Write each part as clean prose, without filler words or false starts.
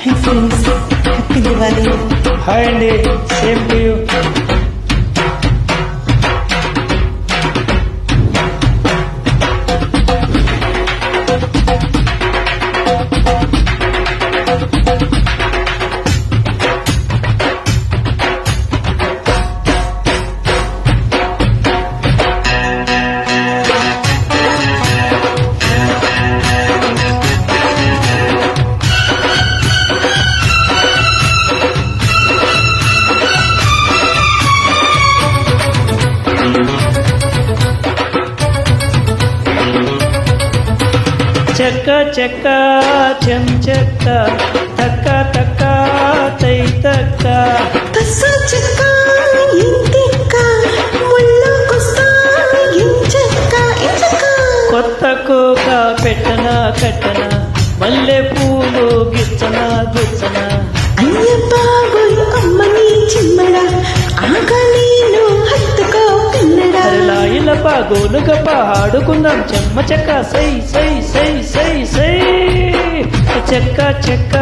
Hi friends, happy Diwali. Hi అండి, same to you. చెక్క చెక్క చెం చెక్క తక్క తక్క తై తక్క తస్స చెక్క ఇంటిక్క ముళ్ళకొస్తా ఇంచెక్క ఇంచెక్క. కొత్త కోక పెట్టన కట్టన మల్లె పూలు గిచ్చన గిచ్చన. అయ్య బాబోయ్ అమ్మని చిమ్మడ ఆగలేను హత్తుకో పిల్లడా. అరలా ఇలా పాగోలుగా పాడుకుందాం చెమ్మ చెక్క సై సై సై సై సై. చెక్క చెక్క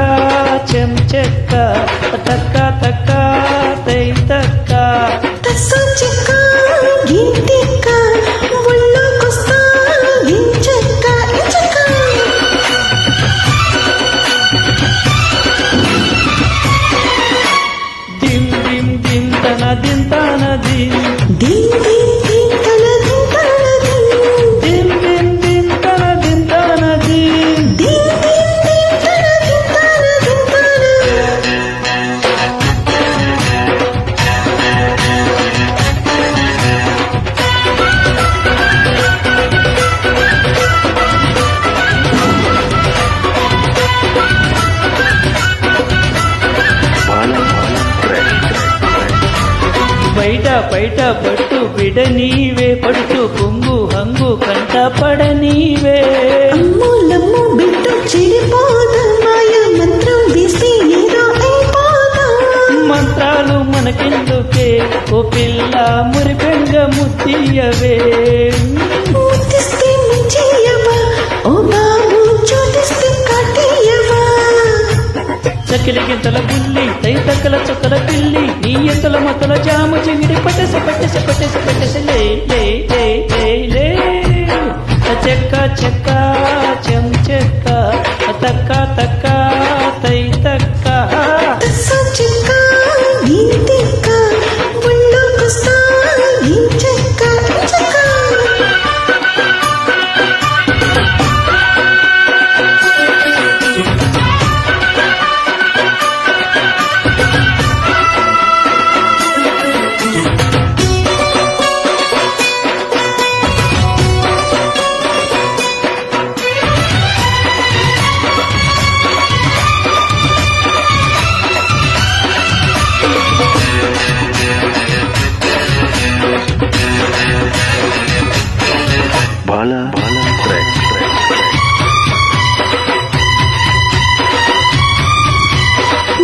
చెం చెక్క తక్క తక్క తై తక్క. తస్స చెక్క ఇంటిక్క ముళ్ళకొస్తా ఇంచెక్క ఇంచెక్క. దిం దిం దింతన దింతన దిం దీన్ దీన్ దీన్ తల దీన్ తల దీన్. దిం దిం దింతన దింతన దిం. దీన్ దీన్ దీన్ తల దీన్ తల దీన్ తల. బయట బయట పట్టు బిడ నీవే పడుతూ పొంగు హంగు కంట పడ నీవే. అమ్మోలమ్మో బిడ్డ చెడిపోదా మాయ మంత్రం వేసి ఏదో అయిపోదా. మంత్రాలు మనకెందుకే ఓ పిల్ల మురిపెంగ ముత్తియవే. ముద్దిస్తే మించేయవా ఓ బాబు చోటిస్తే కాటేయవా. చకిలి గింతల బుల్లి తై తక్కల చొక్కల పిల్లి నీ ఎత్తల మతల జాము చెంగిడి పట్టెస పట్టెస పట్టెస పట్టెస లే లే లే లే లే. చెక్క చెక్క చెం చెక్క తక్క తక్క తై తక్క. తస్స చెక్క ఇంటిక్క ముళ్ళకొస్తా ఇంచెక్క ఇంచెక్క.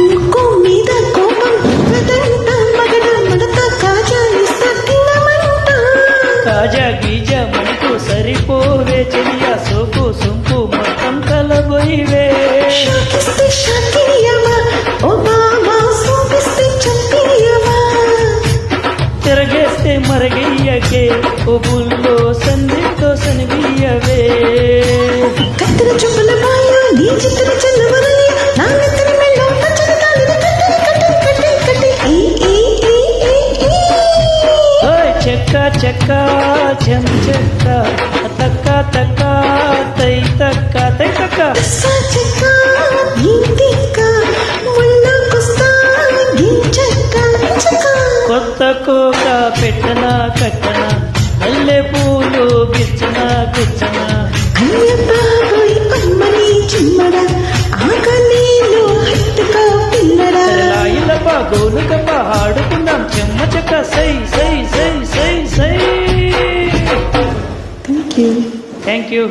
ముక్కు మీద కోపం వదంట మగడ మడత కాజా ఇస్తా తినమంట. కాజా గీజ మనకు సరిపోవే చెయ్య సోపు సొంపు మొత్తం కలబోయివే. షాకిస్తే షాకియవా ఓ బాబా సోపిస్తే చంపియవా. తిరగేస్తే మరగయ్యకే ఓ బుల్లో సందితో సనిగియవే. కత్తెర చూపుల బాయ నీ చిత్తర చల్లవరని నా నెత్తరి మెళ్ళో పచ్చని తాళిని కట్టని కట్టని కట్టని కట్టని. ఈ ఈ ఈ ఈ ఈ. ఓయ్ చెక్క చెక్క చెం చెక్క తక్క తక్క తై తక్క తై తక్క. తస్స చెక్క ఇంటిక్క ముళ్ళకొస్తా ఇంచెక్క ఇంచెక్క. కొత్త కోక పెట్టన కట్టన మల్లె పూలు గిచ్చన గిచ్చన. అయ్య బాబోయ్ అమ్మని చిమ్మడ ఆగలేను హత్తుకో పిల్లడా. సరళ ఇలా పాగోలుగా పాడుకుందాం చెమ్మ చెక్క సై సై సై సై సై. Thank you. Thank you.